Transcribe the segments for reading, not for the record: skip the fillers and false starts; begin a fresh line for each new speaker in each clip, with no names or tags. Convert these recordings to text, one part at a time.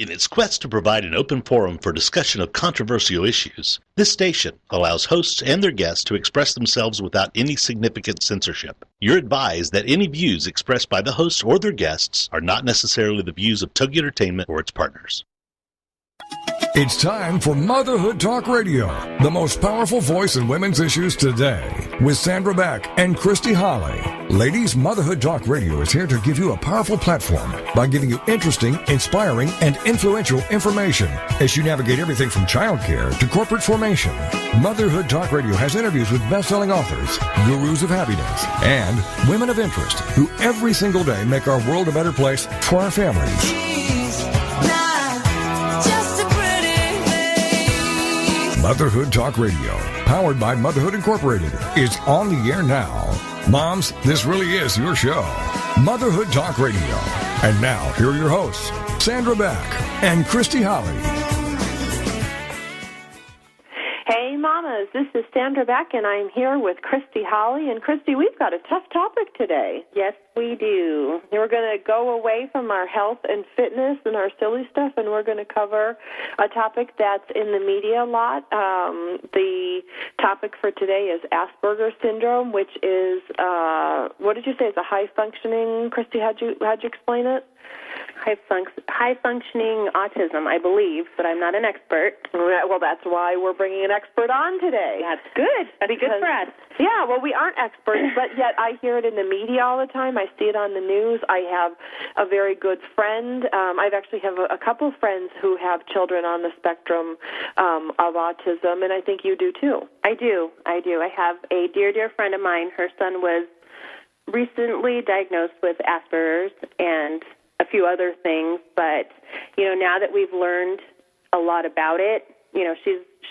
In its quest to provide an open forum for discussion of controversial issues, this station allows hosts and their guests to express themselves without any significant censorship. You're advised that any views expressed by the hosts or their guests are not necessarily the views of Tug Entertainment or its partners.
It's time for Motherhood Talk Radio, the most powerful voice in women's issues today, with Sandra Beck and Christy Holly. Ladies, Motherhood Talk Radio is here to give you a powerful platform by giving you interesting, inspiring, and influential information as you navigate everything from childcare to corporate formation. Motherhood Talk Radio has interviews with best-selling authors, gurus of happiness, and women of interest who every single day make our world a better place for our families. Motherhood Talk Radio, powered by Motherhood Incorporated, is on the air now. Moms, this really is your show. Motherhood Talk Radio. And now, here are your hosts, Sandra Beck and Christy Holly.
Hey, mamas, this is Sandra Beck, and I'm here with Christy Holly. And Christy, we've got a tough topic today.
Yes, we do.
We're going to go away from our health and fitness and our silly stuff, and we're going to cover a topic that's in the media a lot. The topic for today is Asperger's syndrome, which is, what did you say, it's a high-functioning, Christy, how'd you explain it?
High-functioning autism, I believe, but I'm not an expert.
Well, that's why we're bringing an expert on today.
That's good. That'd be good for us.
Yeah, well, we aren't experts, but yet I hear it in the media all the time. I see it on the news. I have a very good friend. I actually have a couple of friends who have children on the spectrum of autism, and I think you do too.
I do. I have a dear friend of mine. Her son was recently diagnosed with Asperger's and a few other things, but, now that we've learned a lot about it,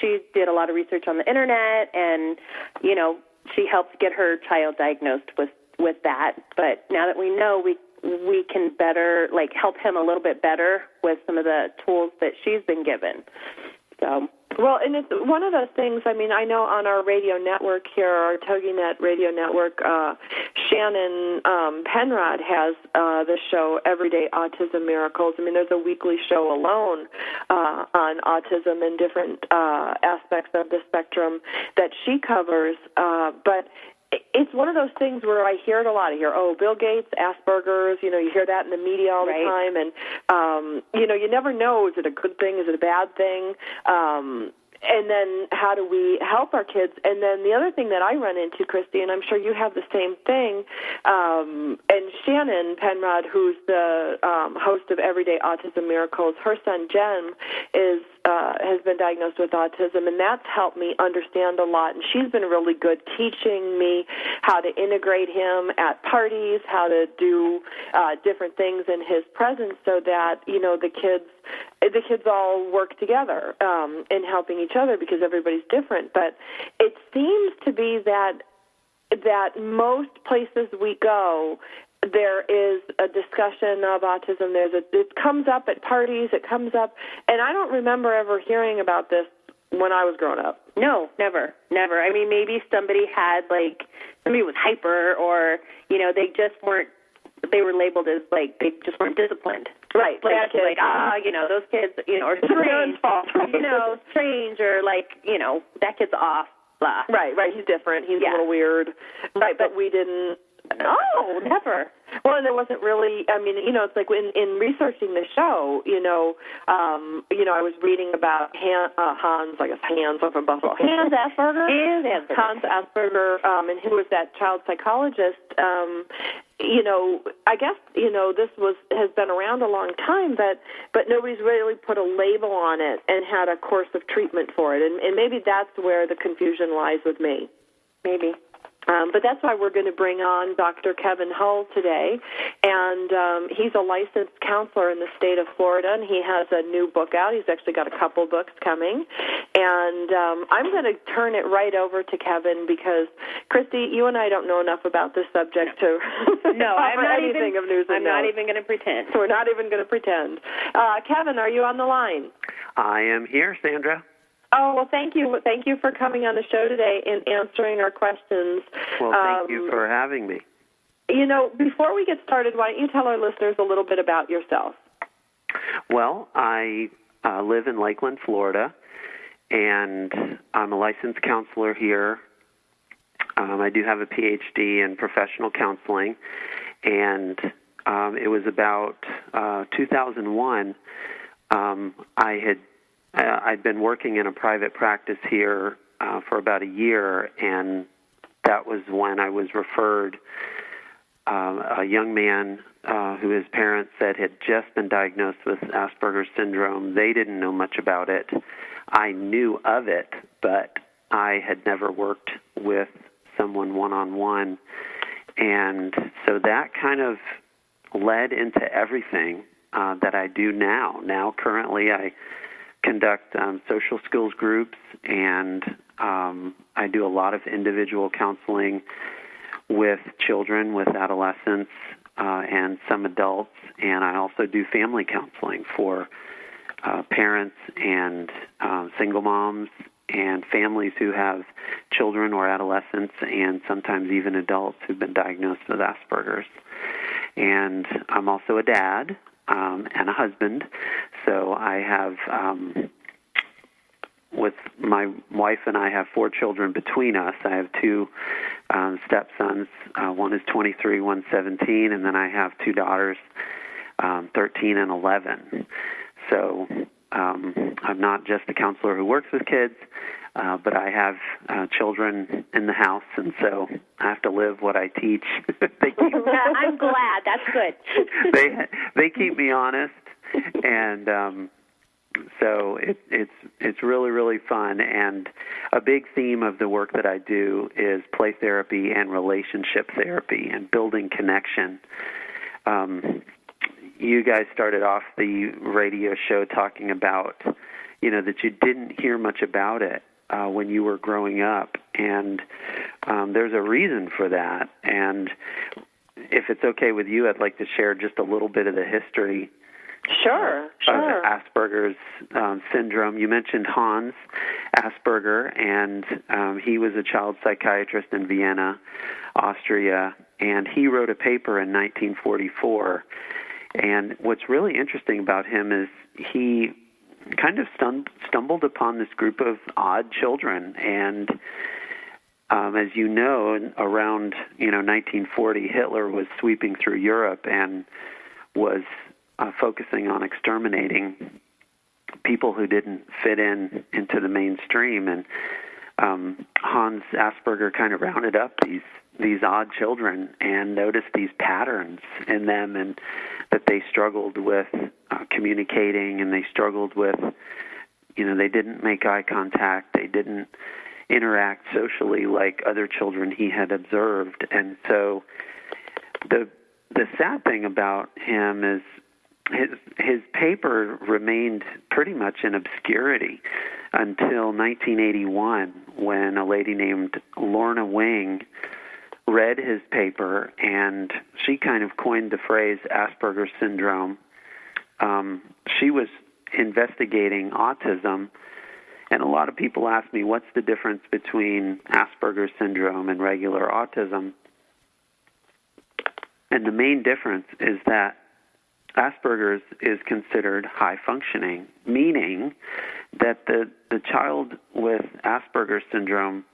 she did a lot of research on the internet, and, she helped get her child diagnosed with that. But now that we know, we can better, help him a little bit better with some of the tools that she's been given. So.
Well, and it's one of those things, I know on our radio network here, our TogiNet radio network, Shannon Penrod has the show Everyday Autism Miracles. There's a weekly show alone on autism and different aspects of the spectrum that she covers, but it's one of those things where I hear it a lot. I hear, Bill Gates, Asperger's, you hear that in the media all the time. And, you never know, is it a good thing, is it a bad thing? And then how do we help our kids? And then the other thing that I run into, Christy, and I'm sure you have the same thing, and Shannon Penrod, who's the host of Everyday Autism Miracles, her son Jen has been diagnosed with autism, and that's helped me understand a lot. And she's been really good teaching me how to integrate him at parties, how to do different things in his presence so that, the kids all work together in helping each other because everybody's different. But it seems to be that most places we go, there is a discussion of autism. It comes up at parties. It comes up, and I don't remember ever hearing about this when I was growing up.
No, never. Maybe somebody was hyper, or they just weren't. They were labeled as they just weren't disciplined.
Right.
Those kids, or strange, strange, or that kid's off. Blah.
Right. He's different. He's a little weird. Right, but we didn't.
No, never.
Well, and there wasn't really, it's like in researching the show, I was reading about Hans, I guess Hans from Buffalo.
Hans Asperger?
Hans Asperger, and who was that child psychologist. I guess, this has been around a long time, but nobody's really put a label on it and had a course of treatment for it. And maybe that's where the confusion lies with me.
Maybe.
But that's why we're going to bring on Dr. Kevin Hull today, and he's a licensed counselor in the state of Florida, and he has a new book out. He's actually got a couple books coming, and I'm going to turn it right over to Kevin because, Christy, you and I don't know enough about this subject to offer anything of news and notes.
I'm not even going to pretend.
We're not even going to pretend. Kevin, are you on the line?
I am here, Sandra.
Oh, well, thank you. Thank you for coming on the show today and answering our questions.
Well, thank you for having me.
Before we get started, why don't you tell our listeners a little bit about yourself?
Well, I live in Lakeland, Florida, and I'm a licensed counselor here. I do have a PhD in professional counseling, and it was about 2001. I'd been working in a private practice here for about a year, and that was when I was referred a young man who his parents said had just been diagnosed with Asperger's syndrome. They didn't know much about it. I knew of it, but I had never worked with someone one-on-one. And so that kind of led into everything that I do now. Now, currently, I conduct social skills groups, and I do a lot of individual counseling with children, with adolescents, and some adults, and I also do family counseling for parents and single moms and families who have children or adolescents and sometimes even adults who've been diagnosed with Asperger's. And I'm also a dad and a husband, so I have, with my wife and I have 4 children between us. I have 2 stepsons. One is 23, one's 17, and then I have 2 daughters, 13 and 11. So I'm not just a counselor who works with kids, but I have children in the house, and so I have to live what I teach.
I'm glad. That's good.
They keep me honest, and so it's really, really fun. And a big theme of the work that I do is play therapy and relationship therapy and building connection. You guys started off the radio show talking about, that you didn't hear much about it when you were growing up, and there's a reason for that. And if it's okay with you, I'd like to share just a little bit of the history.
Sure.
Of Asperger's syndrome. You mentioned Hans Asperger, and he was a child psychiatrist in Vienna, Austria, and he wrote a paper in 1944. And what's really interesting about him is he kind of stumbled upon this group of odd children, and as you know, around 1940, Hitler was sweeping through Europe and was focusing on exterminating people who didn't fit into the mainstream. And Hans Asperger kind of rounded up these odd children and noticed these patterns in them, and that they struggled with communicating, and they struggled with, they didn't make eye contact, they didn't interact socially like other children he had observed. And so the sad thing about him is his paper remained pretty much in obscurity until 1981, when a lady named Lorna Wing read his paper, and she kind of coined the phrase Asperger's syndrome. She was investigating autism, and a lot of people ask me, what's the difference between Asperger's syndrome and regular autism? And the main difference is that Asperger's is considered high functioning, meaning that the child with Asperger's syndrome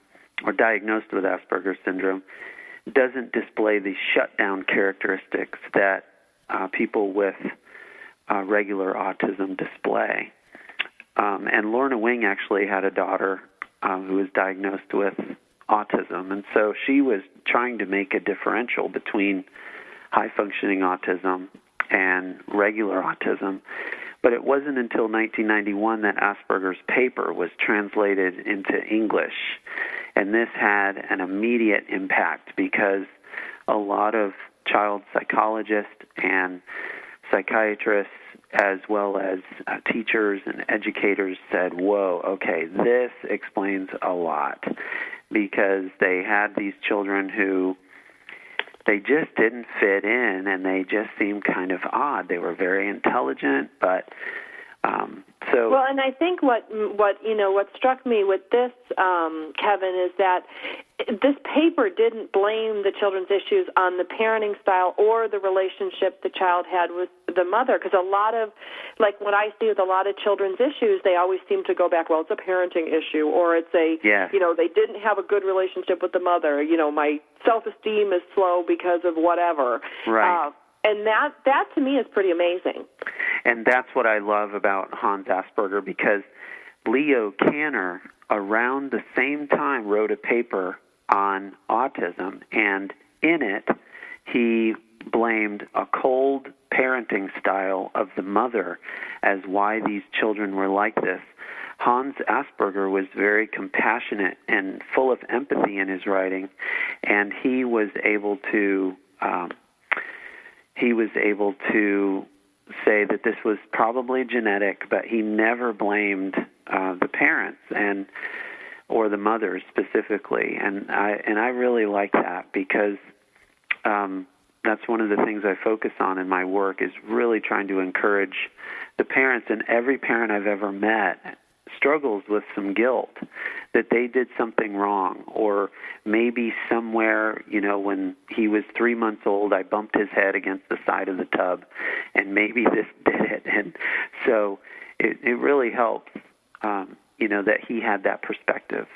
or diagnosed with Asperger's syndrome doesn't display the shutdown characteristics that people with regular autism display. And Lorna Wing actually had a daughter who was diagnosed with autism, and so she was trying to make a differential between high-functioning autism and regular autism. But it wasn't until 1991 that Asperger's paper was translated into English. And this had an immediate impact because a lot of child psychologists and psychiatrists, as well as teachers and educators, said, whoa, okay, this explains a lot, because they had these children who they just didn't fit in, and they just seemed kind of odd. They were very intelligent, but so.
Well, and I think what struck me with this, Kevin, is that this paper didn't blame the children's issues on the parenting style or the relationship the child had with the mother, because a lot of, like what I see with a lot of children's issues, they always seem to go back, well, it's a parenting issue, or it's a, they didn't have a good relationship with the mother, my self-esteem is slow because of whatever.
Right.
And that to me is pretty amazing.
And that's what I love about Hans Asperger, because Leo Kanner, around the same time, wrote a paper on autism, and in it he blamed a cold parenting style of the mother as why these children were like this. Hans Asperger was very compassionate and full of empathy in his writing, and he was able to say that this was probably genetic, but he never blamed the parents or the mothers specifically, and I really like that, because that's one of the things I focus on in my work, is really trying to encourage the parents. And every parent I've ever met struggles with some guilt that they did something wrong, or maybe somewhere, when he was 3 months old, I bumped his head against the side of the tub, and maybe this did it. And so it really helps, that he had that perspective.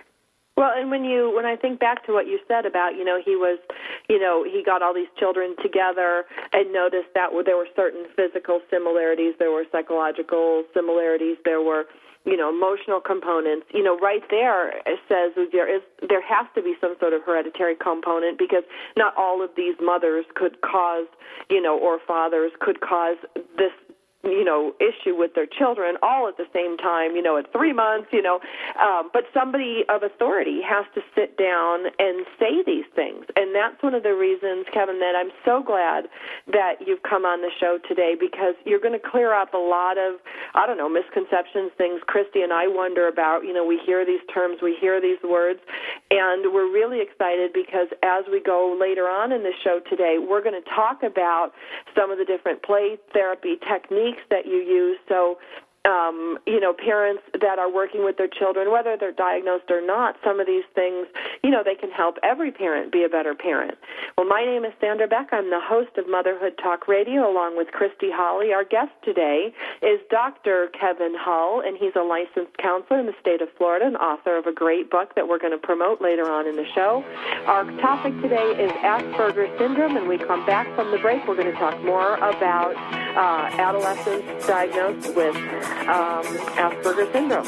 Well, and when I think back to what you said about, he got all these children together and noticed that there were certain physical similarities, there were psychological similarities, there were, emotional components. Right there it says there has to be some sort of hereditary component, because not all of these mothers could cause, or fathers could cause this, issue with their children all at the same time, at 3 months, but somebody of authority has to sit down and say these things. And that's one of the reasons, Kevin, that I'm so glad that you've come on the show today, because you're going to clear up a lot of, misconceptions, things Christy and I wonder about. We hear these terms, we hear these words, and we're really excited because as we go later on in the show today, we're going to talk about some of the different play therapy techniques that you use. So, parents that are working with their children, whether they're diagnosed or not, some of these things, they can help every parent be a better parent. Well, my name is Sandra Beck. I'm the host of Motherhood Talk Radio, along with Christy Holly. Our guest today is Dr. Kevin Hull, and he's a licensed counselor in the state of Florida and author of a great book that we're going to promote later on in the show. Our topic today is Asperger's syndrome, and we come back from the break. We're going to talk more about adolescents diagnosed with Asperger's syndrome.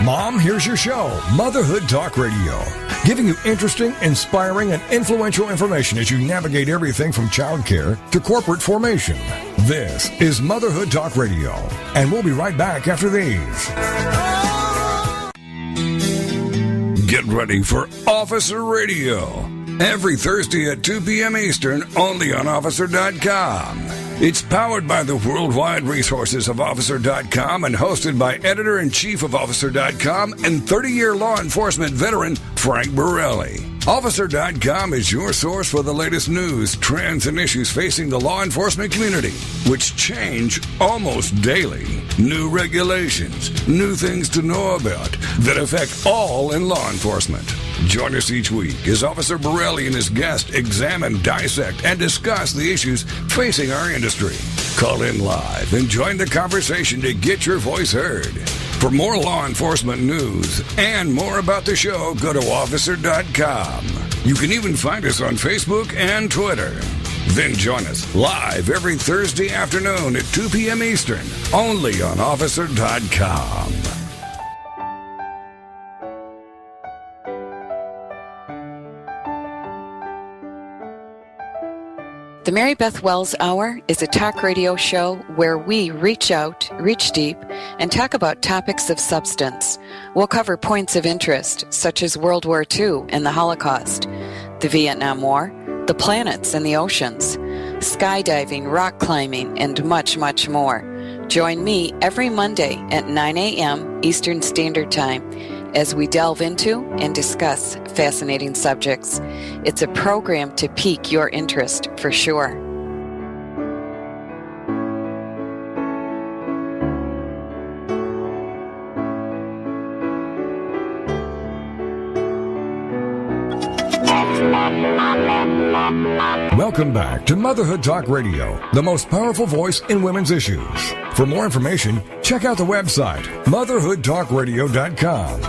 Mom, here's your show, Motherhood Talk Radio, giving you interesting, inspiring, and influential information as you navigate everything from childcare to corporate formation. This is Motherhood Talk Radio, and we'll be right back after these. Get ready for Officer Radio, every Thursday at 2 p.m. Eastern, only on Officer.com. It's powered by the worldwide resources of Officer.com and hosted by editor-in-chief of Officer.com and 30-year law enforcement veteran Frank Borelli. Officer.com is your source for the latest news, trends, and issues facing the law enforcement community, which change almost daily. New regulations, new things to know about that affect all in law enforcement. Join us each week as Officer Borelli and his guests examine, dissect, and discuss the issues facing our industry. Call in live and join the conversation to get your voice heard. For more law enforcement news and more about the show, go to Officer.com. You can even find us on Facebook and Twitter. Then join us live every Thursday afternoon at 2 p.m. Eastern, only on Officer.com.
The Mary Beth Wells Hour is a talk radio show where we reach out, reach deep, and talk about topics of substance. We'll cover points of interest, such as World War II and the Holocaust, the Vietnam War, the planets and the oceans, skydiving, rock climbing, and much, much more. Join me every Monday at 9 a.m. Eastern Standard Time as we delve into and discuss fascinating subjects. It's a program to pique your interest for sure.
Welcome back to Motherhood Talk Radio, the most powerful voice in women's issues. For more information, check out the website, motherhoodtalkradio.com.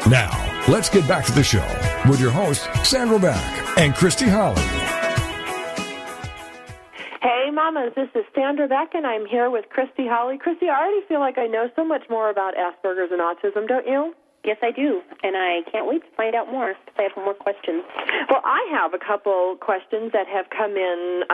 Now, let's get back to the show with your hosts, Sandra Beck and Christy Holly.
Hey, mamas, this is Sandra Beck, and I'm here with Christy Holly. Christy, I already feel like I know so much more about Asperger's and autism, don't you?
Yes, I do, and I can't wait to find out more because I have more questions.
Well, I have a couple questions that have come in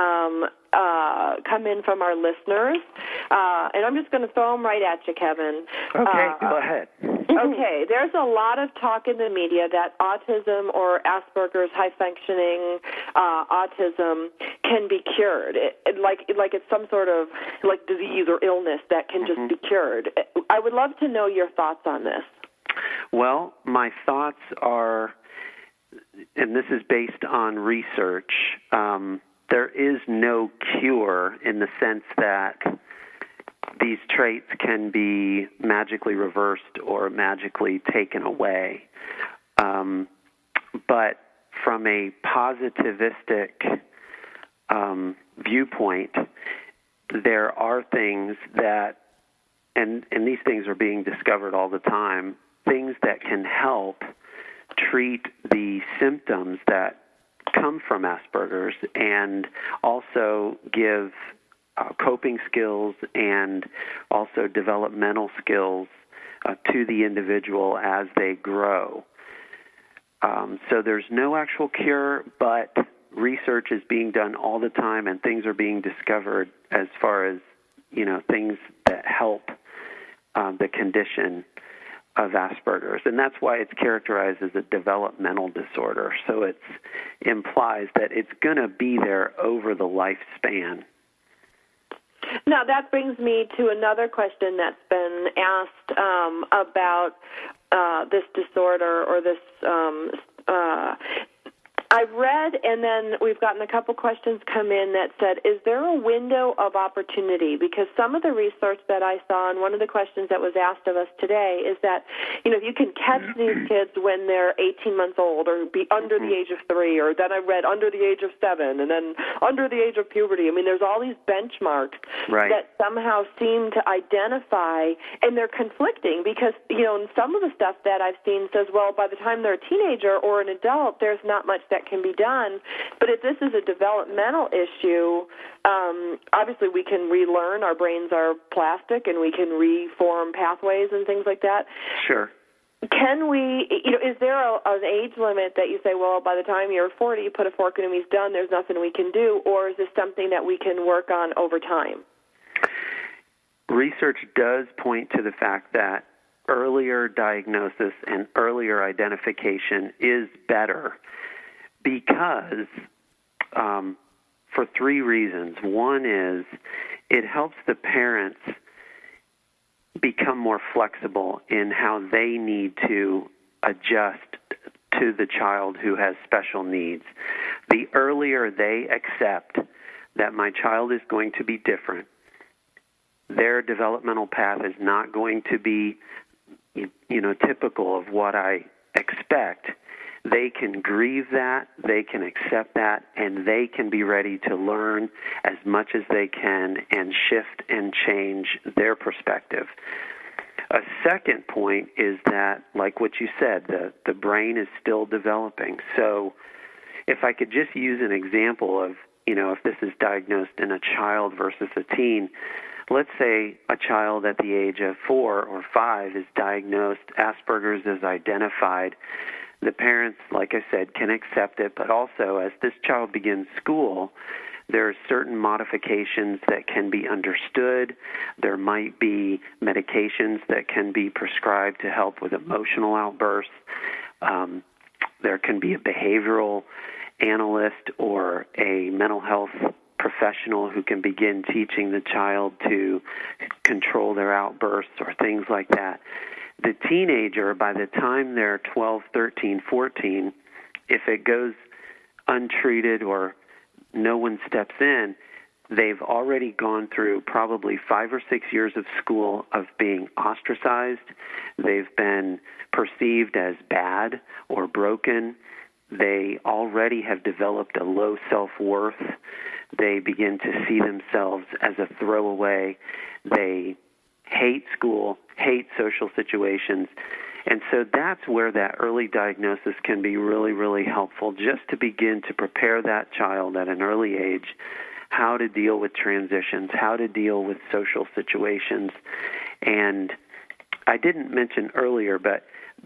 from our listeners, and I'm just going to throw them right at you, Kevin.
Okay, go ahead.
Okay, there's a lot of talk in the media that autism or Asperger's high-functioning autism can be cured, like it's some sort of like disease or illness that can just be cured. I would love to know your thoughts on this.
Well, my thoughts are, and this is based on research, there is no cure in the sense that these traits can be magically reversed or magically taken away. But from a positivistic viewpoint, there are things that, and these things are being discovered all the time, things that can help treat the symptoms that come from Asperger's and also give coping skills and also developmental skills to the individual as they grow. So there's no actual cure, but research is being done all the time and things are being discovered as far as, things that help the condition of Asperger's, and that's why it's characterized as a developmental disorder. So it implies that it's going to be there over the lifespan.
Now, that brings me to another question that's been asked about this disorder or this I've read, and then we've gotten a couple questions come in that said, is there a window of opportunity? Because some of the research that I saw, and one of the questions that was asked of us today is that, if you can catch these kids when they're 18 months old or be under the age of 3, or then I read under the age of 7, and then under the age of puberty. I mean, there's all these benchmarks that somehow seem to identify, and they're conflicting because, and some of the stuff that I've seen says, well, by the time they're a teenager or an adult, there's not much that can be done. But if this is a developmental issue, obviously we can relearn. Our brains are plastic, and we can reform pathways and things like that.
Sure.
Can we, is there an age limit that you say, well, by the time you're 40, you put a fork in him, he's done, there's nothing we can do, or is this something that we can work on over time?
Research does point to the fact that earlier diagnosis and earlier identification is better because for 3 reasons. One is it helps the parents become more flexible in how they need to adjust to the child who has special needs. The earlier they accept that my child is going to be different, their developmental path is not going to be, typical of what I expect, they can grieve that, they can accept that, and they can be ready to learn as much as they can and shift and change their perspective. A second point is that, like what you said, the brain is still developing. So if I could just use an example of, if this is diagnosed in a child versus a teen, let's say a child at the age of 4 or 5 is diagnosed, Asperger's is identified. The parents, like I said, can accept it, but also as this child begins school, there are certain modifications that can be understood. There might be medications that can be prescribed to help with emotional outbursts. There can be a behavioral analyst or a mental health professional who can begin teaching the child to control their outbursts or things like that. The teenager, by the time they're 12, 13, 14, if it goes untreated or no one steps in, they've already gone through probably 5 or 6 years of school of being ostracized. They've been perceived as bad or broken, they already have developed a low self-worth. They begin to see themselves as a throwaway. They hate school, hate social situations. And so that's where that early diagnosis can be really, really helpful, just to begin to prepare that child at an early age how to deal with transitions, how to deal with social situations. And I didn't mention earlier, but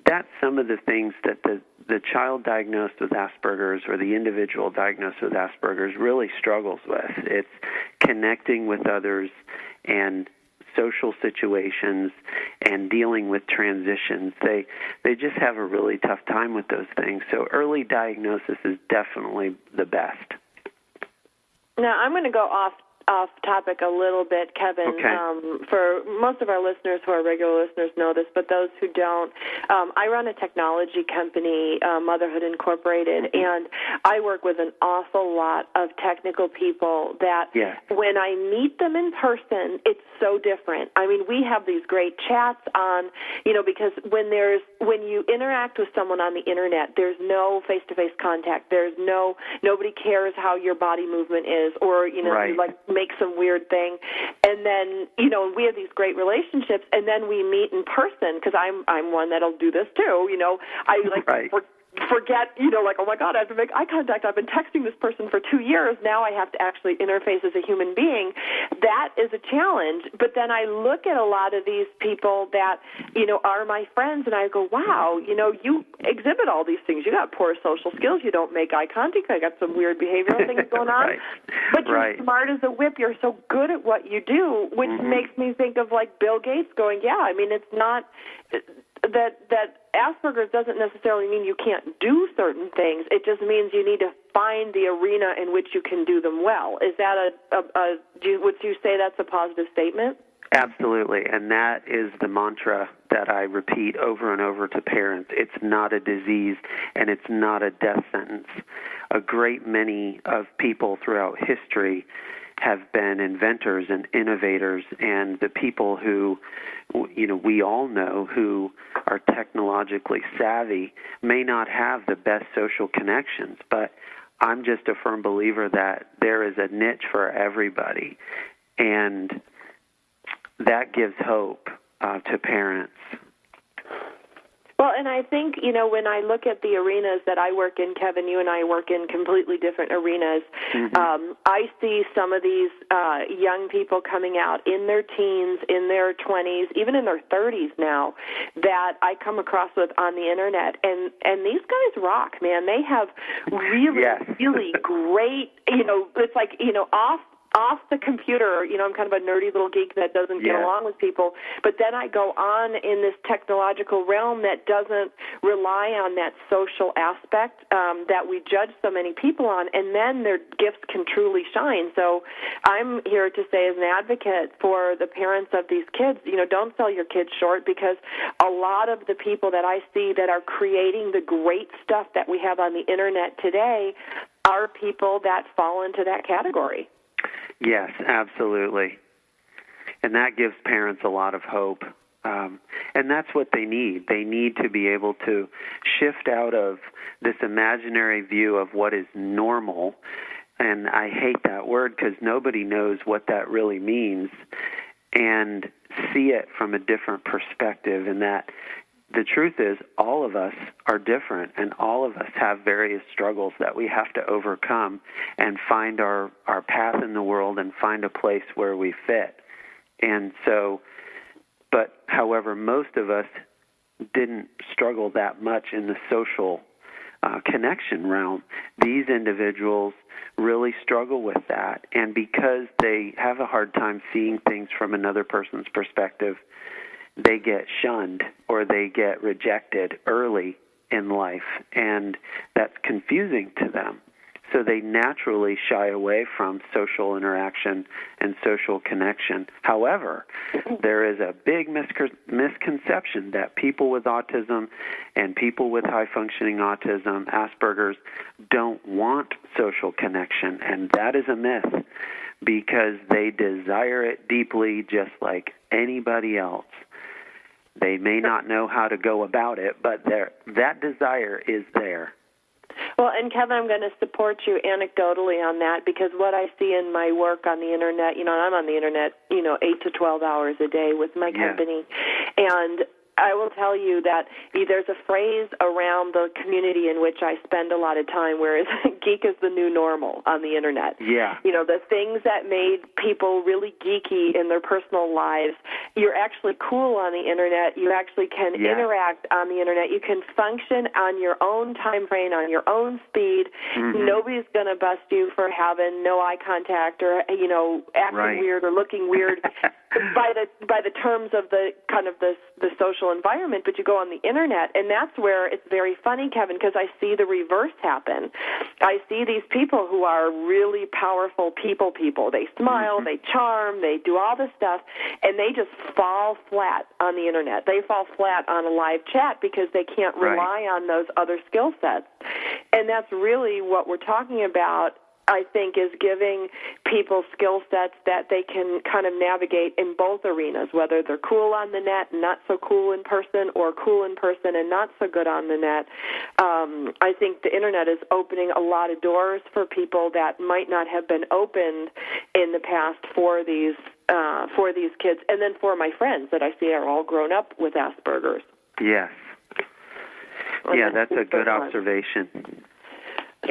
that's some of the things that the child diagnosed with Asperger's or the individual diagnosed with Asperger's really struggles with. It's connecting with others and social situations and dealing with transitions. They just have a really tough time with those things. So early diagnosis is definitely the best.
Now, I'm going to go off topic a little bit, Kevin.
Okay.
For most of our listeners who are regular listeners know this, but those who don't, I run a technology company, Motherhood Incorporated, and I work with an awful lot of technical people that when I meet them in person, it's so different. I mean, we have these great chats on, because when you interact with someone on the internet, there's no face-to-face contact. There's nobody cares how your body movement is, or, you make some weird thing. And then, we have these great relationships, and then we meet in person, because I'm one that'll do this too. I forget, oh my God, I have to make eye contact. I've been texting this person for 2 years. Now I have to actually interface as a human being. That is a challenge. But then I look at a lot of these people that, are my friends, and I go, wow, you exhibit all these things. You got poor social skills. You don't make eye contact. I got some weird behavioral things going on. But you're smart as a whip. You're so good at what you do, which makes me think of like Bill Gates going, it's not that Asperger's doesn't necessarily mean you can't do certain things. It just means you need to find the arena in which you can do them well. Is that would you say that's a positive statement?
Absolutely, and that is the mantra that I repeat over and over to parents. It's not a disease, and it's not a death sentence. A great many of people throughout history have been inventors and innovators, and the people who, we all know who are technologically savvy may not have the best social connections, but I'm just a firm believer that there is a niche for everybody, and that gives hope to parents.
Well, and I think, when I look at the arenas that I work in, Kevin, you and I work in completely different arenas. I see some of these young people coming out in their teens, in their 20s, even in their 30s now, that I come across with on the internet. And these guys rock, man. They have really, really great, it's like, off the computer, I'm kind of a nerdy little geek that doesn't get along with people, but then I go on in this technological realm that doesn't rely on that social aspect that we judge so many people on, and then their gifts can truly shine. So I'm here to say as an advocate for the parents of these kids, don't sell your kids short, because a lot of the people that I see that are creating the great stuff that we have on the internet today are people that fall into that category.
Yes, absolutely. And that gives parents a lot of hope. And that's what they need. They need to be able to shift out of this imaginary view of what is normal. And I hate that word because nobody knows what that really means, and see it from a different perspective, and that the truth is all of us are different, and all of us have various struggles that we have to overcome and find our path in the world and find a place where we fit. And so, but however, most of us didn't struggle that much in the social connection realm. These individuals really struggle with that, and because they have a hard time seeing things from another person's perspective, they get shunned or they get rejected early in life, and that's confusing to them. So they naturally shy away from social interaction and social connection. However, there is a big misconception that people with autism and people with high-functioning autism, Asperger's, don't want social connection, and that is a myth because they desire it deeply just like anybody else. They may not know how to go about it, but that desire is there.
Well, and Kevin, I'm going to support you anecdotally on that, because what I see in my work on the Internet, I'm on the Internet, 8 to 12 hours a day with my company, and I will tell you that there's a phrase around the community in which I spend a lot of time where geek is the new normal on the Internet.
Yeah.
The things that made people really geeky in their personal lives, you're actually cool on the Internet. You actually can interact on the Internet. You can function on your own time frame, on your own speed. Mm-hmm. Nobody's going to bust you for having no eye contact or, acting weird or looking weird by the terms of the kind of the social environment. But you go on the Internet, and that's where it's very funny, Kevin, because I see the reverse happen. I see these people who are really powerful people. They smile, they charm, they do all this stuff, and they just fall flat on the Internet. They fall flat on a live chat because they can't rely on those other skill sets. And that's really what we're talking about, I think, is giving people skill sets that they can kind of navigate in both arenas, whether they're cool on the net and not so cool in person, or cool in person and not so good on the net. I think the Internet is opening a lot of doors for people that might not have been opened in the past for these kids, and then for my friends that I see are all grown up with Asperger's.
Yes. Yeah, that's a good observation.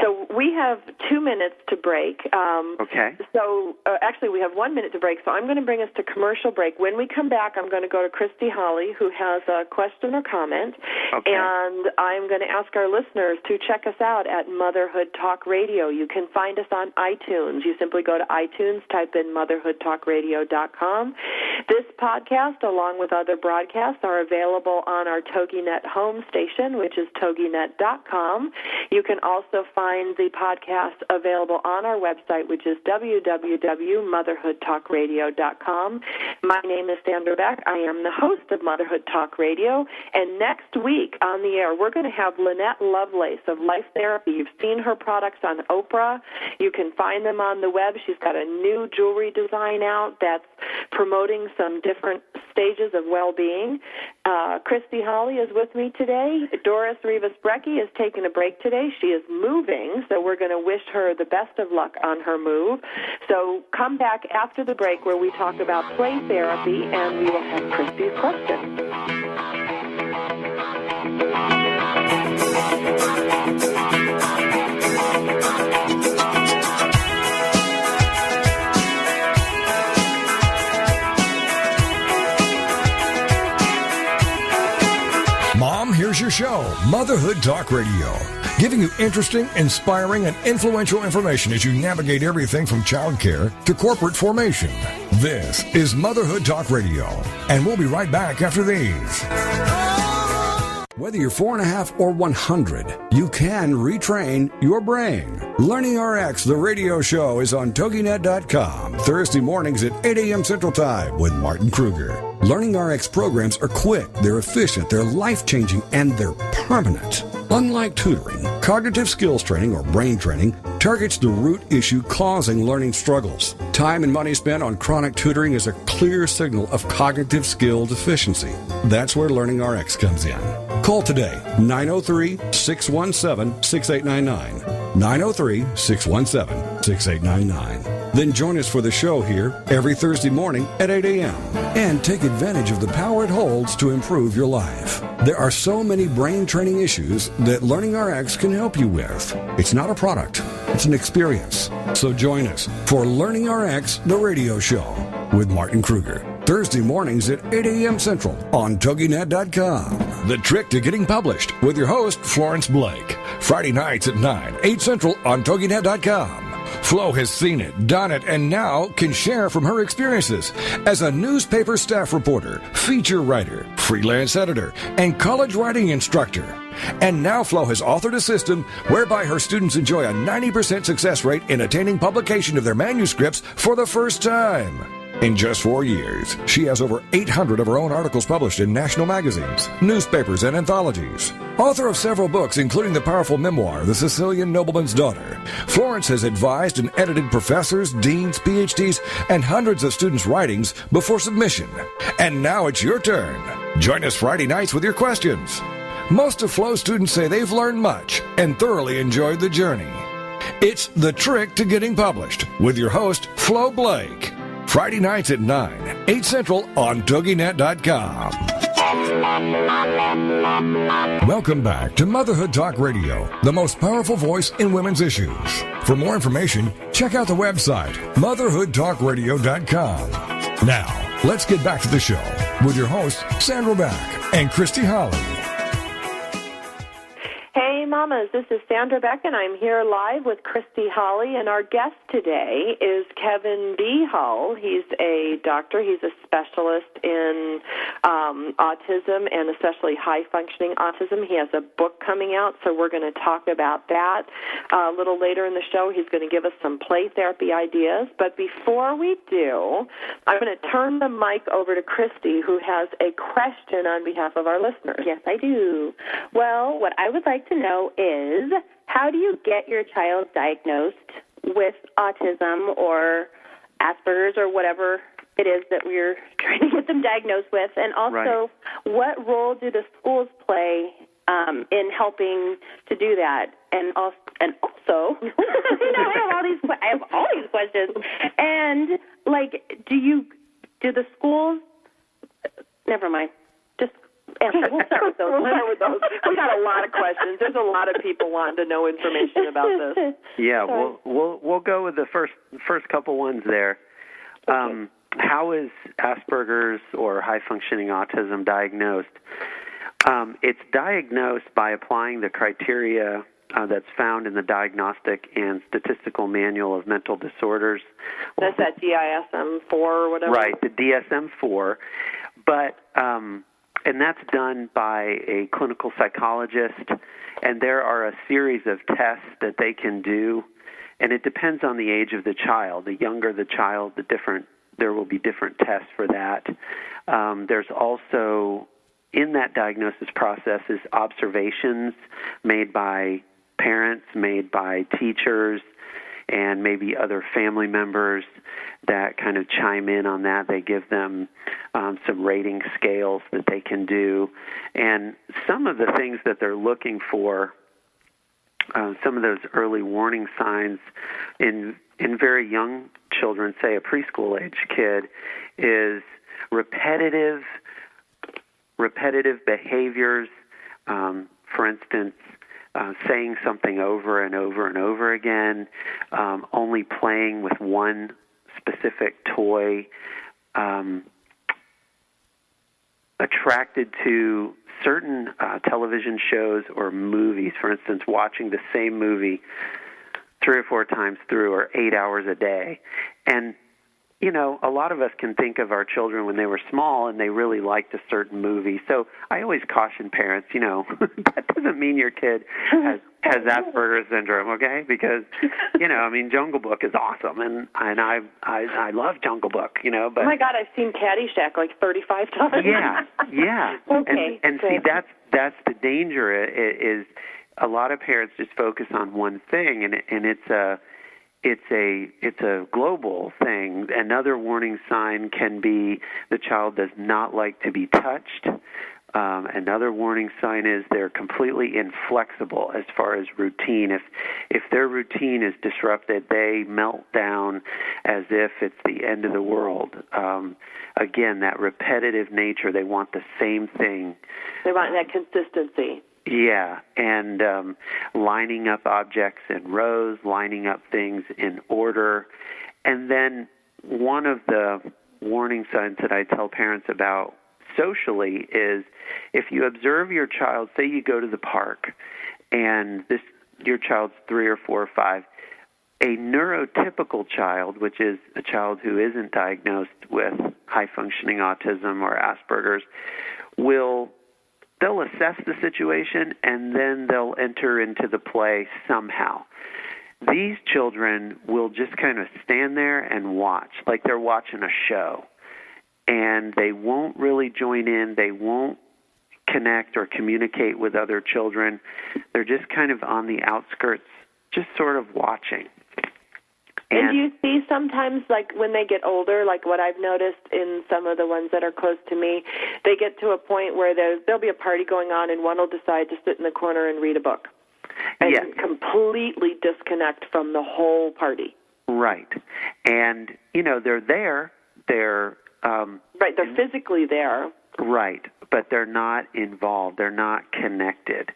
So we have 2 minutes to break.
Okay.
So actually, we have 1 minute to break, so I'm going to bring us to commercial break. When we come back, I'm going to go to Christy Holly, who has a question or comment, and I'm going to ask our listeners to check us out at Motherhood Talk Radio. You can find us on iTunes. You simply go to iTunes, type in motherhoodtalkradio.com. This podcast, along with other broadcasts, are available on our TogiNet home station, which is toginet.com. You can also find the podcast available on our website, which is www.motherhoodtalkradio.com. My name is Sandra Beck. I am the host of Motherhood Talk Radio, and next week on the air, we're going to have Lynette Lovelace of Life Therapy. You've seen her products on Oprah. You can find them on the web. She's got a new jewelry design out that's promoting some different stages of well-being. Christy Holly is with me today. Doris Rivas-Brecky is taking a break today. She is moving, so we're going to wish her the best of luck on her move. So come back after the break where we talk about play therapy, and we will have Christy's question.
Mom, here's your show, Motherhood Talk Radio, giving you interesting, inspiring, and influential information as you navigate everything from childcare to corporate formation. This is Motherhood Talk Radio, and we'll be right back after these. Whether you're 4.5 or 100, you can retrain your brain. Learning RX, the radio show, is on TogiNet.com, Thursday mornings at 8 a.m. Central Time with Martin Kruger. Learning RX programs are quick, they're efficient, they're life-changing, and they're permanent. Unlike tutoring, cognitive skills training or brain training targets the root issue causing learning struggles. Time and money spent on chronic tutoring is a clear signal of cognitive skill deficiency. That's where Learning RX comes in. Call today, 903-617-6899. 903-617-6899. Then join us for the show here every Thursday morning at 8 a.m. and take advantage of the power it holds to improve your life. There are so many brain training issues that Learning RX can help you with. It's not a product, it's an experience. So join us for Learning RX, the radio show with Martin Kruger. Thursday mornings at 8 a.m. Central on TogiNet.com. The Trick to Getting Published with your host, Florence Blake. Friday nights at 9, 8 Central on TogiNet.com. Flo has seen it, done it, and now can share from her experiences as a newspaper staff reporter, feature writer, freelance editor, and college writing instructor. And now Flo has authored a system whereby her students enjoy a 90% success rate in attaining publication of their manuscripts for the first time. In just 4 years, she has over 800 of her own articles published in national magazines, newspapers, and anthologies. Author of several books, including the powerful memoir, The Sicilian Nobleman's Daughter, Florence has advised and edited professors, deans, PhDs, and hundreds of students' writings before submission. And now it's your turn. Join us Friday nights with your questions. Most of Flow students say they've learned much and thoroughly enjoyed the journey. It's The Trick to Getting Published with your host, Flo Blake. Friday nights at 9, 8 Central on TogiNet.com. Welcome back to Motherhood Talk Radio, the most powerful voice in women's issues. For more information, check out the website, motherhoodtalkradio.com. Now, let's get back to the show with your hosts, Sandra Beck and Christy Holly.
Hey, mamas, this is Sandra Beck, and I'm here live with Christy Holly, and our guest today is Kevin B. Hull. He's a doctor. He's a specialist in autism and especially high-functioning autism. He has a book coming out, so we're going to talk about that a little later in the show. He's going to give us some play therapy ideas, but before we do, I'm going to turn the mic over to Christy, who has a question on behalf of our listeners.
Yes, I do. Well, what I would like to know is, how do you get your child diagnosed with autism or Asperger's or whatever it is that we're trying to get them diagnosed with? And also, what role do the schools play in helping to do that? And also, I have all these questions. And do the schools? Never mind.
Okay, we'll start with those. We got a lot of questions. There's a lot of people wanting to know information about this.
Yeah, we'll go with the first couple ones there.
Okay.
How is Asperger's or high-functioning autism diagnosed? It's diagnosed by applying the criteria that's found in the Diagnostic and Statistical Manual of Mental Disorders.
That's that DSM-4 or whatever?
Right, the DSM-4. But and that's done by a clinical psychologist, and there are a series of tests that they can do, and it depends on the age of the child. The younger the child, there will be different tests for that. There's also, in that diagnosis process, is observations made by parents, made by teachers, and maybe other family members that kind of chime in on that. They give them some rating scales that they can do. And some of the things that they're looking for, some of those early warning signs in very young children, say a preschool-age kid, is repetitive behaviors. For instance, saying something over and over and over again, only playing with one specific toy, attracted to certain television shows or movies. For instance, watching the same movie 3 or 4 times through, or 8 hours a day. And a lot of us can think of our children when they were small and they really liked a certain movie. So I always caution parents, that doesn't mean your kid has Asperger's syndrome, okay? Because, Jungle Book is awesome, and I love Jungle Book, but...
Oh, my God, I've seen Caddyshack like 35 times.
Yeah.
Okay,
and see, that's the danger, is a lot of parents just focus on one thing, and it's a global thing. Another warning sign can be the child does not like to be touched. Another warning sign is they're completely inflexible as far as routine. If their routine is disrupted, they melt down as if it's the end of the world. Again, that repetitive nature, they want the same thing.
They want that consistency.
Yeah, and lining up objects in rows, lining up things in order. And then one of the warning signs that I tell parents about socially is, if you observe your child, say you go to the park, and your child's 3 or 4 or 5, a neurotypical child, which is a child who isn't diagnosed with high-functioning autism or Asperger's, they'll assess the situation, and then they'll enter into the play somehow. These children will just kind of stand there and watch, like they're watching a show. And they won't really join in. They won't connect or communicate with other children. They're just kind of on the outskirts, just sort of watching.
And do you see sometimes, like, when they get older, like what I've noticed in some of the ones that are close to me, they get to a point where there'll be a party going on and one will decide to sit in the corner and read a book and completely disconnect from the whole party.
Right. And, they're there. They're
right, they're physically there.
Right, but they're not involved. They're not connected.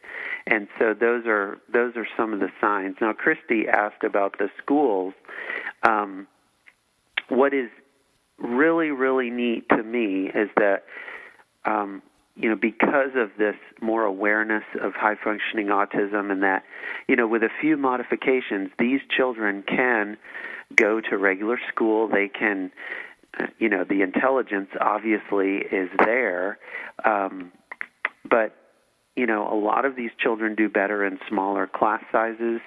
And so those are some of the signs. Now, Christy asked about the schools. What is really, really neat to me is that, because of this more awareness of high-functioning autism and that, with a few modifications, these children can go to regular school. They can, the intelligence obviously is there, but, a lot of these children do better in smaller class sizes.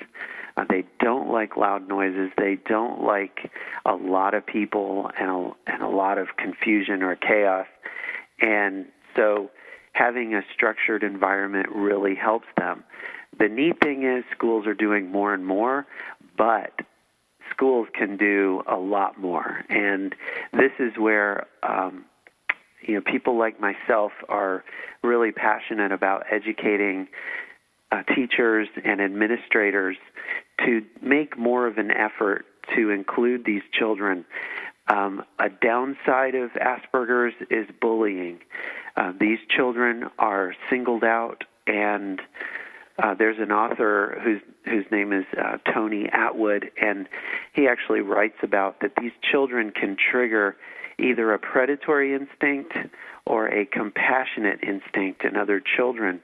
They don't like loud noises. They don't like a lot of people and a lot of confusion or chaos. And so having a structured environment really helps them. The neat thing is schools are doing more and more, but schools can do a lot more. And this is where people like myself are really passionate about educating teachers and administrators to make more of an effort to include these children. A downside of Asperger's is bullying. These children are singled out, and there's an author whose name is Tony Atwood, and he actually writes about that these children can trigger either a predatory instinct or a compassionate instinct in other children.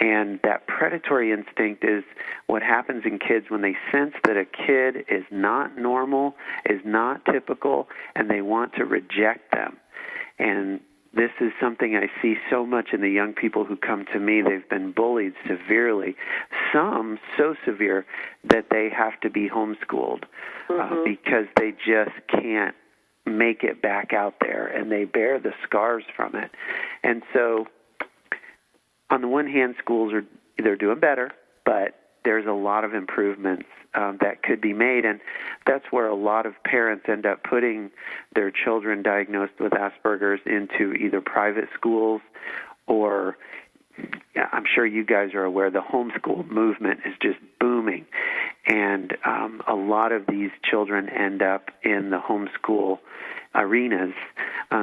And that predatory instinct is what happens in kids when they sense that a kid is not normal, is not typical, and they want to reject them. And this is something I see so much in the young people who come to me. They've been bullied severely, some so severe that they have to be homeschooled because they just can't make it back out there, and they bear the scars from it. And so on the one hand, schools they're doing better, but there's a lot of improvements that could be made, and that's where a lot of parents end up putting their children diagnosed with Asperger's into either private schools or, I'm sure you guys are aware, the homeschool movement is just booming, and a lot of these children end up in the homeschool arenas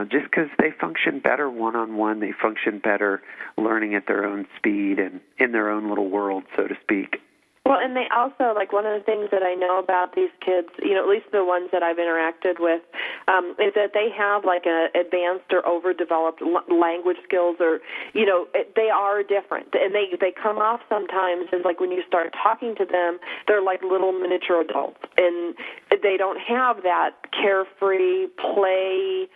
just because they function better one-on-one. They function better learning at their own speed and in their own little world, so to speak.
Well, and they also, like, one of the things that I know about these kids, at least the ones that I've interacted with, is that they have, like, an advanced or overdeveloped language skills, or, they are different. And they come off sometimes as, like, when you start talking to them, they're like little miniature adults. And they don't have that carefree play,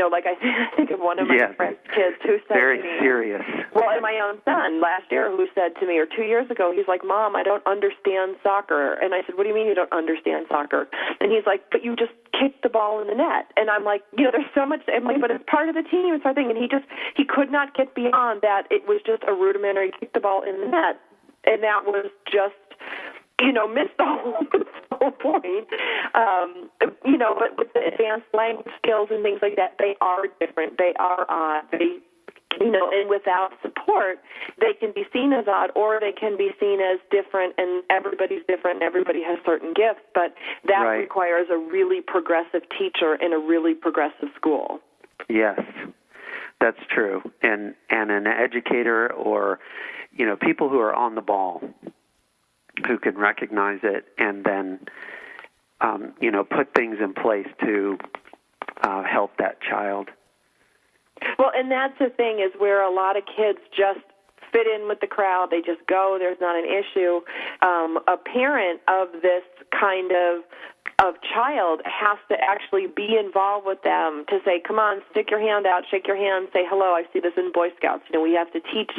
like I think of one of my friend's kids who said
very
to me,
serious.
Well, and my own son last year who said to me, or 2 years ago, he's like, Mom, I don't understand soccer. And I said, what do you mean you don't understand soccer? And he's like, but you just kicked the ball in the net. And I'm like, there's so much, I'm like, but it's part of the team, it's our thing. And he could not get beyond that. It was just a rudimentary kick the ball in the net. And that was just, missed the whole point. But with the advanced language skills and things like that, they are different. They are odd. And without support, they can be seen as odd, or they can be seen as different, and everybody's different, and everybody has certain gifts, but that requires a really progressive teacher in a really progressive school.
Yes, that's true. And an educator or, people who are on the ball, who can recognize it and then, put things in place to help that child.
Well, and that's the thing, is where a lot of kids just fit in with the crowd. They just go. There's not an issue. A parent of this kind of child has to actually be involved with them to say, come on, stick your hand out, shake your hand, say hello. I see this in Boy Scouts. We have to teach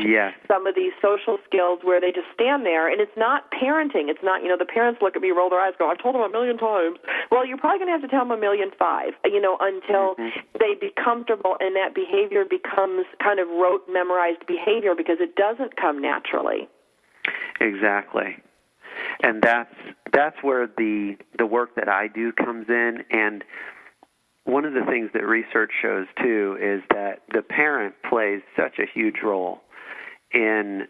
some of these social skills where they just stand there, and it's not parenting. It's not, the parents look at me, roll their eyes, go, I've told them 1,000,000 times. Well, you're probably going to have to tell them 1,000,005, until they be comfortable and that behavior becomes kind of rote, memorized behavior, because it doesn't come naturally.
Exactly. And that's that's where the work that I do comes in. And one of the things that research shows, too, is that the parent plays such a huge role in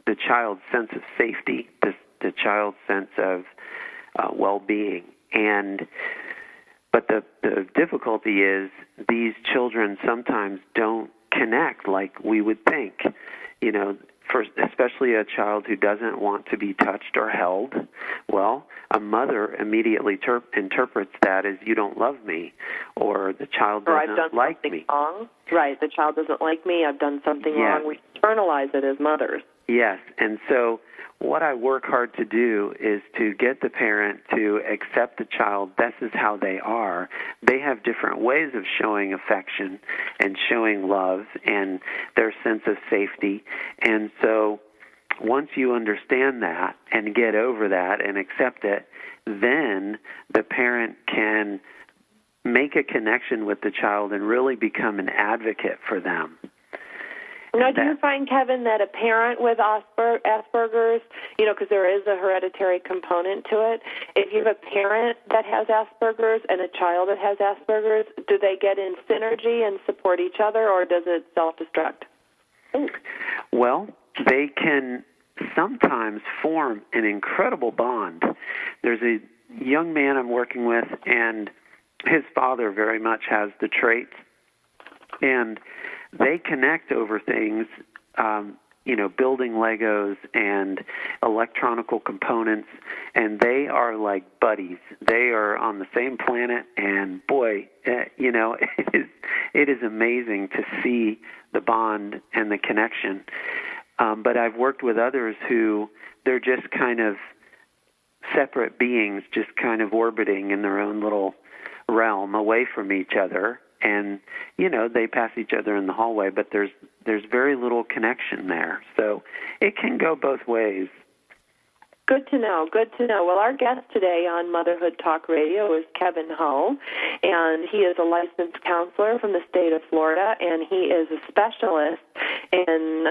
the child's sense of safety, the child's sense of well-being. But the difficulty is these children sometimes don't connect like we would think. You know, especially a child who doesn't want to be touched or held. Well, a mother immediately interprets that as you don't love me, or the child doesn't like me.
Wrong. Right, the child doesn't like me, I've done something wrong. We internalize it as mothers.
Yes, and so what I work hard to do is to get the parent to accept the child. This is how they are. They have different ways of showing affection and showing love and their sense of safety. And so once you understand that and get over that and accept it, then the parent can make a connection with the child and really become an advocate for them.
Now, do you find, Kevin, that a parent with Asperger's, because there is a hereditary component to it, if you have a parent that has Asperger's and a child that has Asperger's, do they get in synergy and support each other, or does it self-destruct?
Well, they can sometimes form an incredible bond. There's a young man I'm working with, and his father very much has the traits, and they connect over things, building Legos and electronical components, and they are like buddies. They are on the same planet, and boy, it is amazing to see the bond and the connection. But I've worked with others who they're just kind of separate beings, just kind of orbiting in their own little realm away from each other. And, they pass each other in the hallway, but there's very little connection there. So it can go both ways.
Good to know, good to know. Well, our guest today on Motherhood Talk Radio is Kevin Ho, and he is a licensed counselor from the state of Florida, and he is a specialist in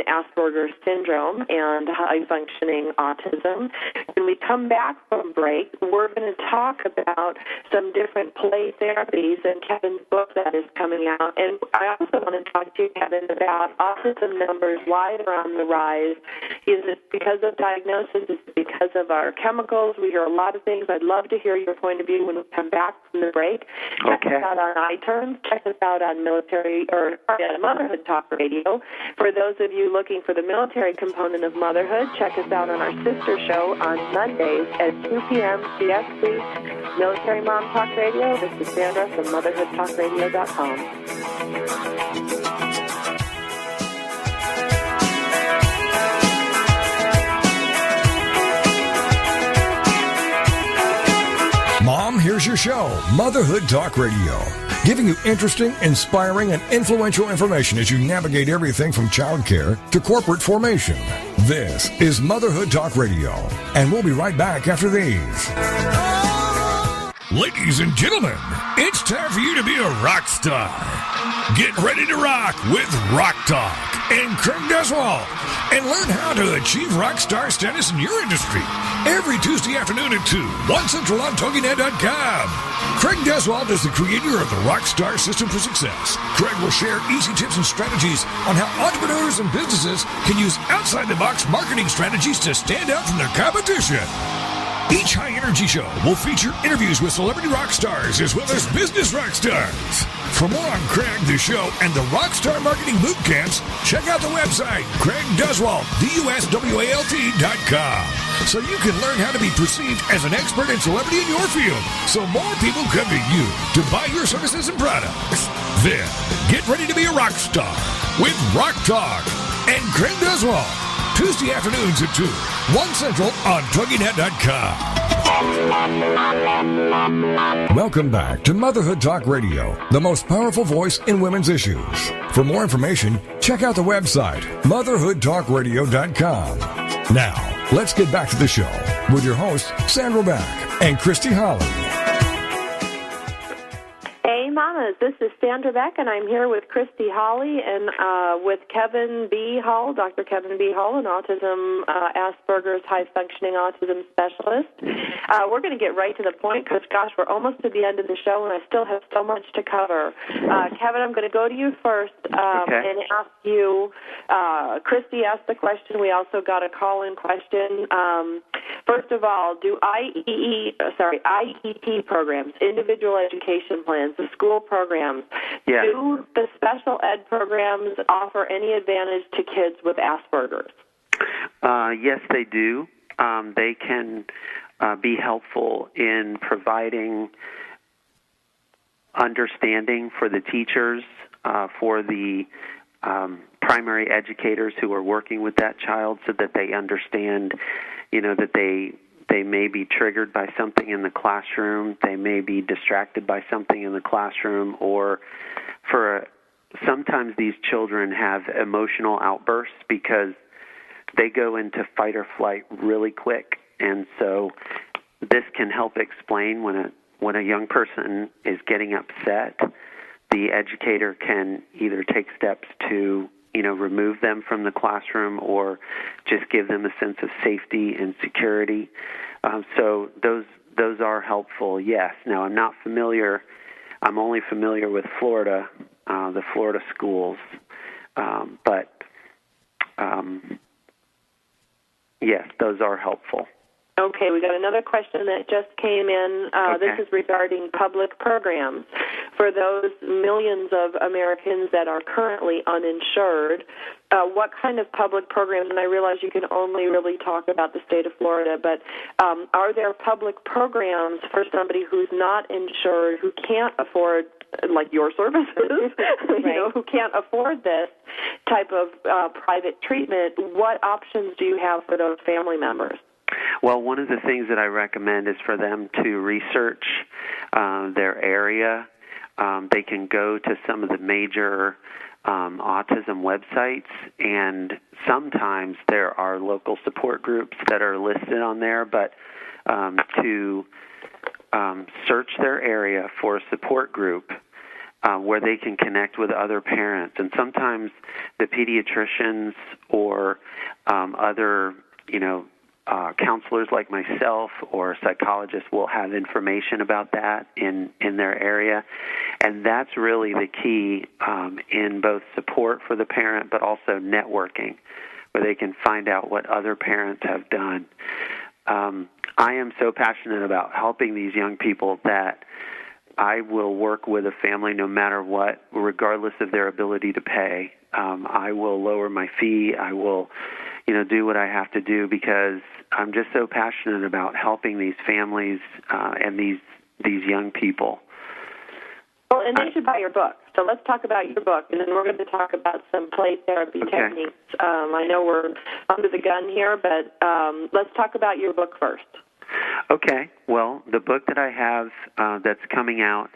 Asperger's syndrome and high-functioning autism. When we come back from break, we're going to talk about some different play therapies and Kevin's book that is coming out. And I also want to talk to you, Kevin, about autism numbers, why they're on the rise. Is it because of diagnosis? Is it because of our chemicals? We hear a lot of things. I'd love to hear your point of view when we come back from the break. Check us out on iTunes. Check us out on Motherhood Talk Radio. For those of you looking for the military component of motherhood, check us out on our sister show on Mondays at 2 p.m. CST, Military Mom Talk Radio. This is Sandra from MotherhoodTalkRadio.com.
Mom, here's your show, Motherhood Talk Radio, giving you interesting, inspiring, and influential information as you navigate everything from childcare to corporate formation. This is Motherhood Talk Radio, and we'll be right back after these. Ladies and gentlemen, it's time for you to be a rock star. Get ready to rock with Rock Talk and Craig Deswald, and learn how to achieve rock star status in your industry. Every Tuesday afternoon at 2, 1 Central on TogiNet.com. Craig Deswald is the creator of the Rockstar System for Success. Craig will share easy tips and strategies on how entrepreneurs and businesses can use outside-the-box marketing strategies to stand out from their competition. Each high-energy show will feature interviews with celebrity rock stars as well as business rock stars. For more on Craig, the show, and the Rockstar Marketing Boot Camps, check out the website, CraigDeswald.com, so you can learn how to be perceived as an expert and celebrity in your field, so more people come to you to buy your services and products. Then, get ready to be a rock star with Rock Talk and Craig Deswald. Tuesday afternoons at 2, 1 Central on TogiNet.com. Welcome back to Motherhood Talk Radio, the most powerful voice in women's issues. For more information, check out the website, motherhoodtalkradio.com. Now, let's get back to the show with your hosts, Sandra Beck and Christy Holly.
Hey, Mom. Mamas. This is Sandra Beck, and I'm here with Christy Hawley and with Kevin B. Hall, Dr. Kevin B. Hall, an autism, Asperger's high-functioning autism specialist. We're going to get right to the point because, gosh, we're almost to the end of the show, and I still have so much to cover. Kevin, I'm going to go to you first and ask you, Christy asked the question. We also got a call-in question. First of all, do IEP programs, individual education plans, the school programs, do the special ed programs offer any advantage to kids with Asperger's?
Yes, they do. They can be helpful in providing understanding for the teachers, for the primary educators who are working with that child, so that they understand, that they may be triggered by something in the classroom, they may be distracted by something in the classroom, or sometimes these children have emotional outbursts because they go into fight or flight really quick. And so this can help explain when a young person is getting upset, the educator can either take steps to remove them from the classroom or just give them a sense of safety and security. So those are helpful, yes. Now, I'm only familiar with Florida, the Florida schools. But yes, those are helpful.
Okay, we got another question that just came in. This is regarding public programs. For those millions of Americans that are currently uninsured, what kind of public programs, and I realize you can only really talk about the state of Florida, but are there public programs for somebody who's not insured, who can't afford, like your services, who can't afford this type of private treatment? What options do you have for those family members?
Well, one of the things that I recommend is for them to research their area. They can go to some of the major autism websites, and sometimes there are local support groups that are listed on there, but to search their area for a support group where they can connect with other parents. And sometimes the pediatricians or other, counselors like myself or psychologists will have information about that in their area. And that's really the key in both support for the parent but also networking, where they can find out what other parents have done. I am so passionate about helping these young people that I will work with a family no matter what, regardless of their ability to pay. I will lower my fee. I will do what I have to do because I'm just so passionate about helping these families and these young people.
Well, and they should buy your book. So let's talk about your book, and then we're going to talk about some play therapy techniques. I know we're under the gun here, but let's talk about your book first. Okay.
Well, the book that I have that's coming out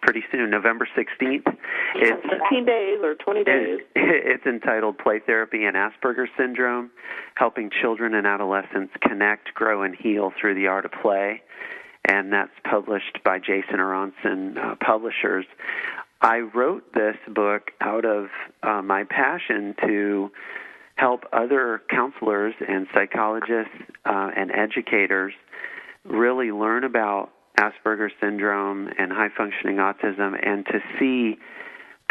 pretty soon, November 16th.
It's 15 days or 20 days.
It's entitled Play Therapy and Asperger's Syndrome, Helping Children and Adolescents Connect, Grow, and Heal Through the Art of Play. And that's published by Jason Aronson Publishers. I wrote this book out of my passion to help other counselors and psychologists and educators really learn about Asperger's syndrome and high-functioning autism, and to see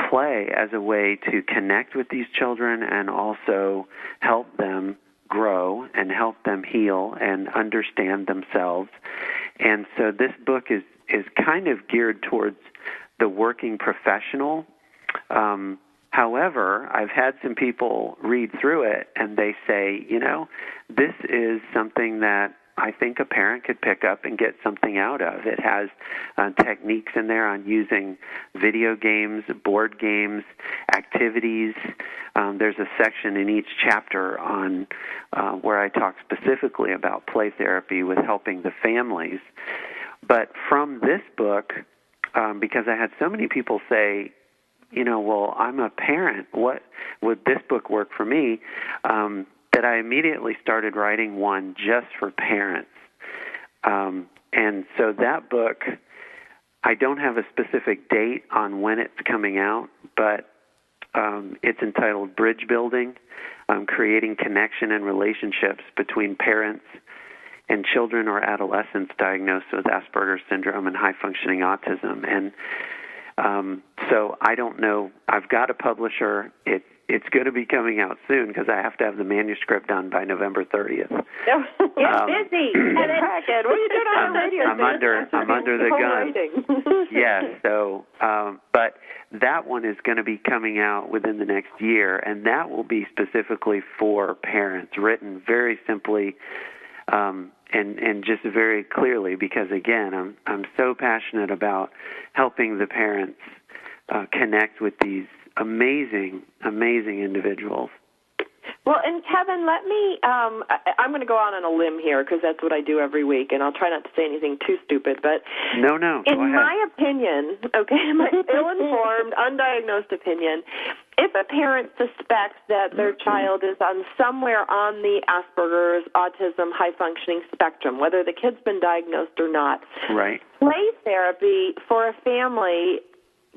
play as a way to connect with these children and also help them grow and help them heal and understand themselves. And so this book is kind of geared towards the working professional. However, I've had some people read through it and they say, this is something that I think a parent could pick up and get something out of. It has techniques in there on using video games, board games, activities. There's a section in each chapter on where I talk specifically about play therapy with helping the families. But from this book, because I had so many people say, well, I'm a parent. What would this book work for me? That I immediately started writing one just for parents. And so that book, I don't have a specific date on when it's coming out, but it's entitled Bridge Building, Creating Connection and Relationships Between Parents and Children or Adolescents Diagnosed with Asperger's Syndrome and High-Functioning Autism. And so I don't know. I've got a publisher. It's going to be coming out soon because I have to have the manuscript done by November 30th.
You're busy.
What are you doing on the radio?
I'm under the gun. Yes. So, but that one is going to be coming out within the next year, and that will be specifically for parents, written very simply and just very clearly. Because again, I'm so passionate about helping the parents connect with these amazing individuals.
Well, and Kevin, let me, I'm going to go out on a limb here because that's what I do every week, and I'll try not to say anything too stupid, but
No,
in my opinion, okay, my ill-informed, undiagnosed opinion, if a parent suspects that their child is somewhere on the Asperger's autism high-functioning spectrum, whether the kid's been diagnosed or not,
right,
play therapy for a family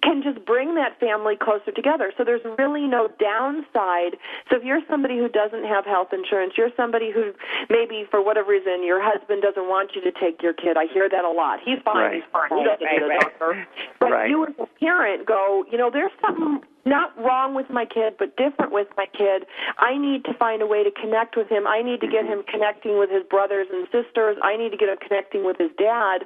can just bring that family closer together. So there's really no downside. So if you're somebody who doesn't have health insurance, you're somebody who maybe for whatever reason your husband doesn't want you to take your kid. I hear that a lot. He's fine.
Right.
He's fine. He doesn't need a doctor. But you as a parent go, there's something not wrong with my kid, but different with my kid. I need to find a way to connect with him. I need to get him connecting with his brothers and sisters. I need to get him connecting with his dad.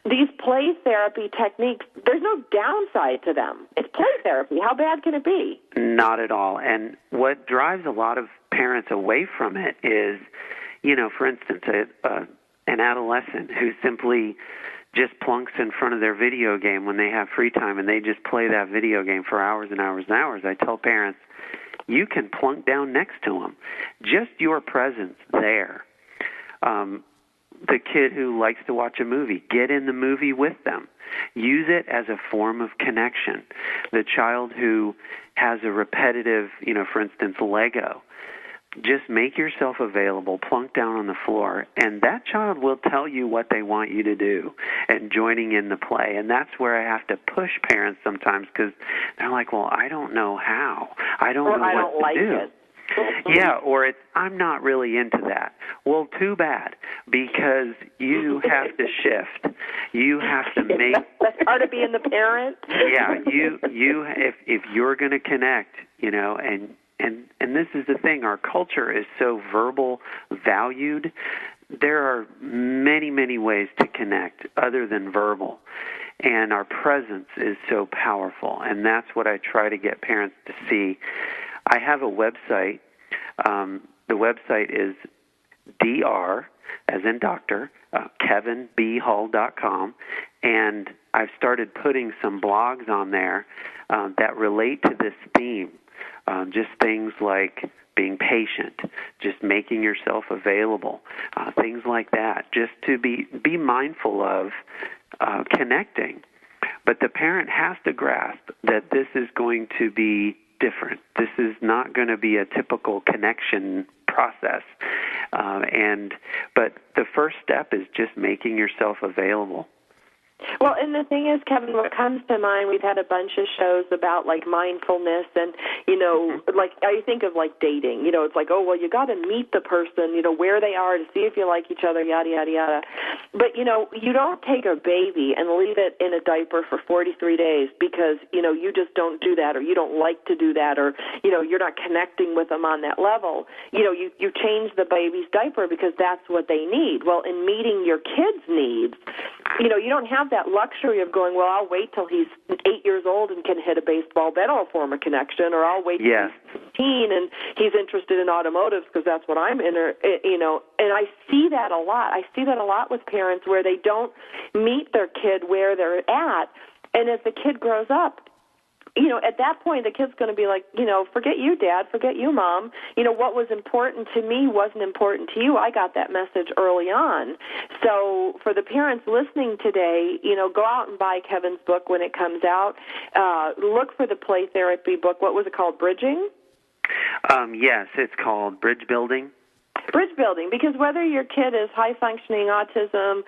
These play therapy techniques, there's no downside to them. It's play therapy. How bad can it be?
Not at all. And what drives a lot of parents away from it is, for instance, an adolescent who simply just plunks in front of their video game when they have free time and they just play that video game for hours and hours and hours. I tell parents, you can plunk down next to them. Just your presence there. The kid who likes to watch a movie, get in the movie with them. Use it as a form of connection. The child who has a repetitive, for instance, Lego, just make yourself available, plunk down on the floor, and that child will tell you what they want you to do and joining in the play. And that's where I have to push parents sometimes because they're like, well, I don't know how. I don't know what to do.
It.
Yeah, or I'm not really into that. Well, too bad, because you have to shift. You have to make.
That's part of being the parent.
Yeah, if you're going to connect, and this is the thing, our culture is so verbal valued. There are many, many ways to connect other than verbal, and our presence is so powerful, and that's what I try to get parents to see. I have a website. The website is Dr., as in doctor, kevinbhull.com, and I've started putting some blogs on there that relate to this theme. Just things like being patient, just making yourself available, things like that, just to be mindful of connecting. But the parent has to grasp that this is going to be different. This is not going to be a typical connection process. But the first step is just making yourself available.
Well, and the thing is, Kevin, what comes to mind, we've had a bunch of shows about, like, mindfulness and, like, I think of, like, dating. It's like, oh, well, you got to meet the person, where they are to see if you like each other, yada, yada, yada. But, you don't take a baby and leave it in a diaper for 43 days because, you just don't do that or you don't like to do that or, you're not connecting with them on that level. You change the baby's diaper because that's what they need. Well, in meeting your kids' needs, you don't have that luxury of going, well, I'll wait till he's 8 years old and can hit a baseball. Then I'll form a connection, or I'll wait till he's 15 and he's interested in automotives because that's what I'm in. And I see that a lot. I see that a lot with parents where they don't meet their kid where they're at. And as the kid grows up, at that point, the kid's going to be like, forget you, Dad, forget you, Mom. What was important to me wasn't important to you. I got that message early on. So for the parents listening today, go out and buy Kevin's book when it comes out. Look for the play therapy book. What was it called, Bridging?
Yes, it's called Bridge Building.
Bridge building, because whether your kid is high-functioning autism,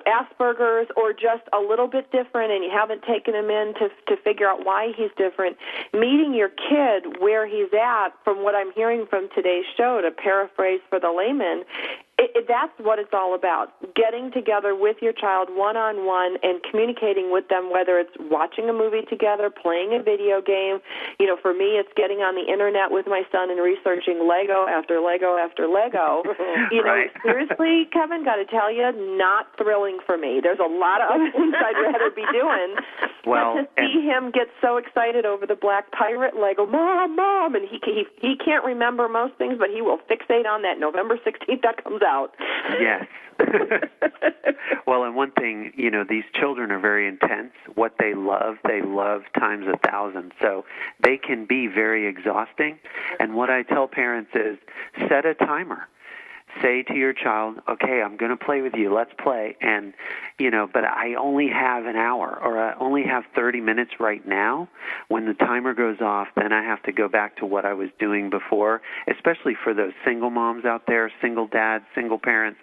Asperger's, or just a little bit different and you haven't taken him in to figure out why he's different, meeting your kid where he's at, from what I'm hearing from today's show, to paraphrase for the layman, that's what it's all about, getting together with your child one-on-one and communicating with them, whether it's watching a movie together, playing a video game. You know, for me, it's getting on the Internet with my son and researching Lego after Lego after Lego. You know,
right.
Seriously, Kevin, got to tell you, not thrilling for me. There's a lot of other things I'd rather be doing.
Well,
but to see him get so excited over the Black Pirate Lego, Mom, and he can't remember most things, but he will fixate on that November 16th that comes out.
Yes. Well, and one thing, you know, these children are very intense. What they love times 1,000. So they can be very exhausting. And what I tell parents is set a timer. Say to your child, okay, I'm going to play with you. Let's play. And, you know, but I only have an hour, or I only have 30 minutes right now. When the timer goes off, then I have to go back to what I was doing before, especially for those single moms out there, single dads, single parents.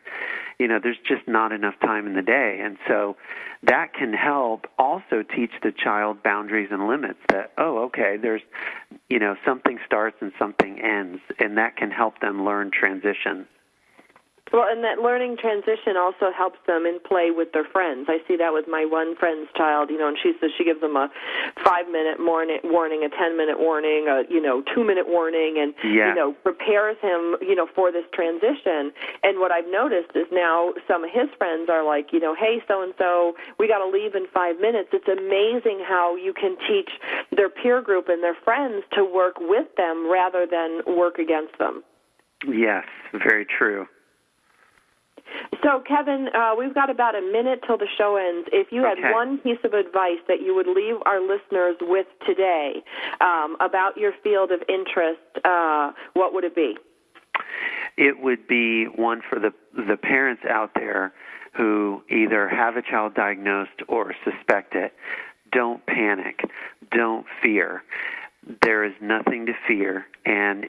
You know, there's just not enough time in the day. And so that can help also teach the child boundaries and limits, that, oh, okay, there's, you know, something starts and something ends, and that can help them learn transition.
Well, and that learning transition also helps them in play with their friends. I see that with my one friend's child, you know, and she says she gives them a 5-minute warning, a 10-minute warning, a, 2-minute warning, and, prepares him, for this transition. And what I've noticed is now some of his friends are like, hey, so-and-so, we got to leave in 5 minutes. It's amazing how you can teach their peer group and their friends to work with them rather than work against them.
Yes, very true.
So, Kevin, we've got about a minute till the show ends. If you had one piece of advice that you would leave our listeners with today about your field of interest, what would it be?
It would be one for the parents out there who either have a child diagnosed or suspect it. Don't panic. Don't fear. There is nothing to fear, and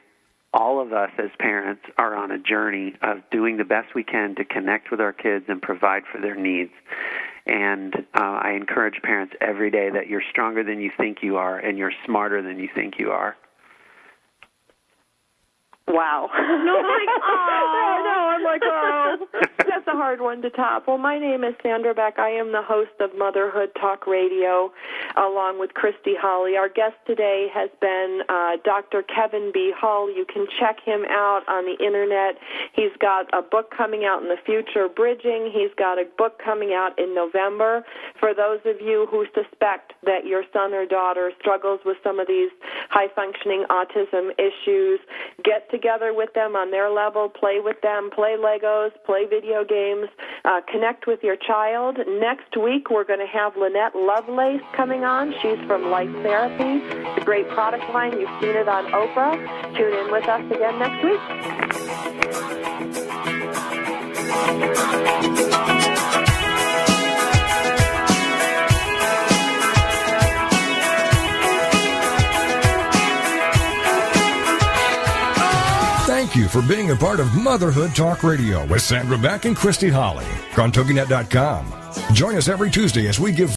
all of us as parents are on a journey of doing the best we can to connect with our kids and provide for their needs. And I encourage parents every day that you're stronger than you think you are, and you're smarter than you think you are.
Wow. I'm like, oh, that's a hard one to top. Well, my name is Sandra Beck. I am the host of Motherhood Talk Radio, along with Christy Holly. Our guest today has been Dr. Kevin B. Hull. You can check him out on the Internet. He's got a book coming out in the future, Bridging. He's got a book coming out in November. For those of you who suspect that your son or daughter struggles with some of these high-functioning autism issues, get together with them on their level, play with them, play Legos, play video games, connect with your child. Next week, we're going to have Lynette Lovelace coming on. She's from Life Therapy. It's a great product line. You've seen it on Oprah. Tune in with us again next week.
Thank you for being a part of Motherhood Talk Radio with Sandra Beck and Christy Holly on TogiNet.com. Join us every Tuesday as we give